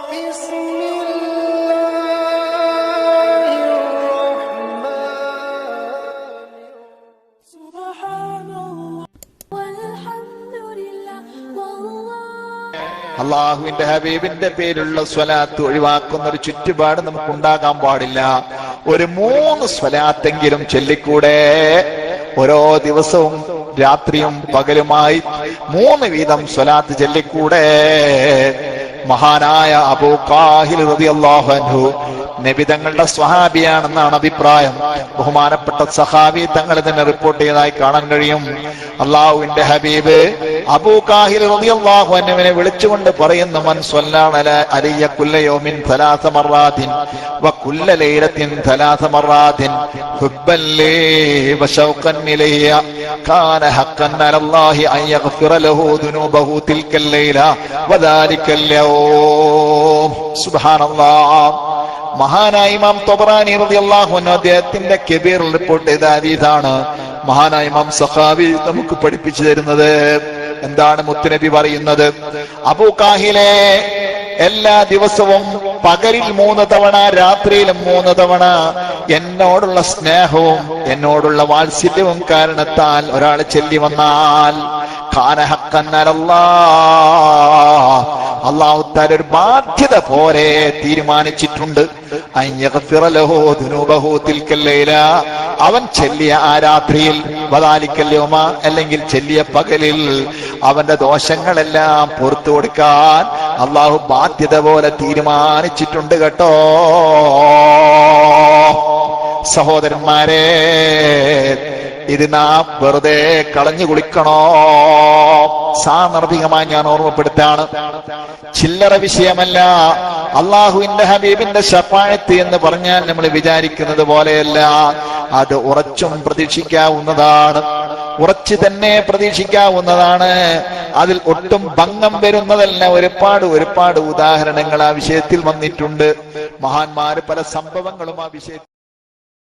അള്ളാഹുവിന്റെ ഹബീബിന്റെ പേരുള്ള സ്വലാത്ത് ഒഴിവാക്കുന്ന ഒരു ചുറ്റുപാട് നമുക്കുണ്ടാകാൻ പാടില്ല. ഒരു 3 സ്വലാത്തെങ്കിലും ചൊല്ലിക്കൂടെ? ഓരോ ദിവസവും രാത്രിയും പകലുമായി 3 വീതം സ്വലാത്ത് ചൊല്ലിക്കൂടെ? മഹാനായ അബൂ ഖാഹിൽ റളിയല്ലാഹു അൻഹു നബി തങ്ങളുടെ സ്വഹാബിയാണെന്നാണ് അഭിപ്രായം. ബഹുമാനപ്പെട്ട സഹാബി തങ്ങൾ തന്നെ റിപ്പോർട്ട് ചെയ്തതായി കാണാൻ കഴിയും. അള്ളാഹുവിന്റെ ഹബീബ് അബൂ ഖാഹിൽ റളിയല്ലാഹു അൻഹുവിനെ വിളിച്ചുകൊണ്ട് പറയുന്നു, മൻ സ്വല്ലന അലയ്യ കുല്ല യൗമിൻ 3 മററാത്തിൻ വ കുല്ല ലൈലത്തിൻ 3 മററാത്തിൻ ഹുബ്ബൻ ലീ വ ശൗഖൻ ഇലയ്യ കാന ഹഖൻ അലല്ലാഹി അൻ യഗ്ഫിറ ലഹു ദുനൂബഹു തിൽക്കൽ ലൈല വ ദാലിക്കൽ യൗം. സുബ്ഹാനല്ലാഹ്. മഹാനായ ഇമാം ത്വബറാനി റളിയല്ലാഹു അൻഹു അദ്ദേഹത്തിന്റെ കബീറിൽ റിപ്പോർട്ട് ചെയ്ത ഹദീസാണ്. മഹാനായ ഇമാം സഖാവി നമുക്ക് പഠിപ്പിച്ചു തരുന്നത് എന്താണ് മുത്തുനബി പറയുന്നത്? അബൂ ഖാഹിലെ, എല്ലാ ദിവസവും പകലിൽ 3 തവണ രാത്രിയിലും 3 തവണ എന്നോടുള്ള സ്നേഹവും എന്നോടുള്ള വാത്സല്യവും കാരണത്താൽ ഒരാൾ ചൊല്ലി വന്നാൽ കാന ഹഖൻ അലല്ലാഹ്, അല്ലാഹു തആല ഒരു ബാധ്യത പോലെ തീരുമാനിച്ചിട്ടുണ്ട്. അൻ യഗ്ഫിറ ലഹു ദുനൂബഹു തിൽക്കൽ ലൈല, അവൻ ചൊല്ലിയ ആ രാത്രിയിൽ വദാലിക്കൽ യൗമ, അല്ലെങ്കിൽ ചൊല്ലിയ പകലിൽ അവന്റെ ദോഷങ്ങളെല്ലാം പുറത്തു കൊടുക്കാൻ അള്ളാഹു ബാധ്യത പോലെ തീരുമാനിച്ചിട്ടുണ്ട് കേട്ടോ. സഹോദരന്മാരെ, ഇത് നാം വെറുതെ കളഞ്ഞു കുളിക്കണോ? സാന്ദർഭികമായി ഞാൻ ഓർമ്മപ്പെടുത്താണ്, ചില്ലറ വിഷയമല്ല. അള്ളാഹുവിന്റെ ഹബീബിന്റെ ശഫാഅത്ത് എന്ന് പറഞ്ഞാൽ നമ്മൾ വിചാരിക്കുന്നത് പോലെയല്ല. അത് ഉറച്ചും പ്രതീക്ഷിക്കാവുന്നതാണ്, ഉറച്ചു തന്നെ പ്രതീക്ഷിക്കാവുന്നതാണ്. അതിൽ ഒട്ടും ഭംഗം വരുന്നതല്ല. ഒരുപാട് ഉദാഹരണങ്ങൾ ആ വിഷയത്തിൽ വന്നിട്ടുണ്ട്. മഹാന്മാര് പല സംഭവങ്ങളും ആ വിഷയത്തിൽ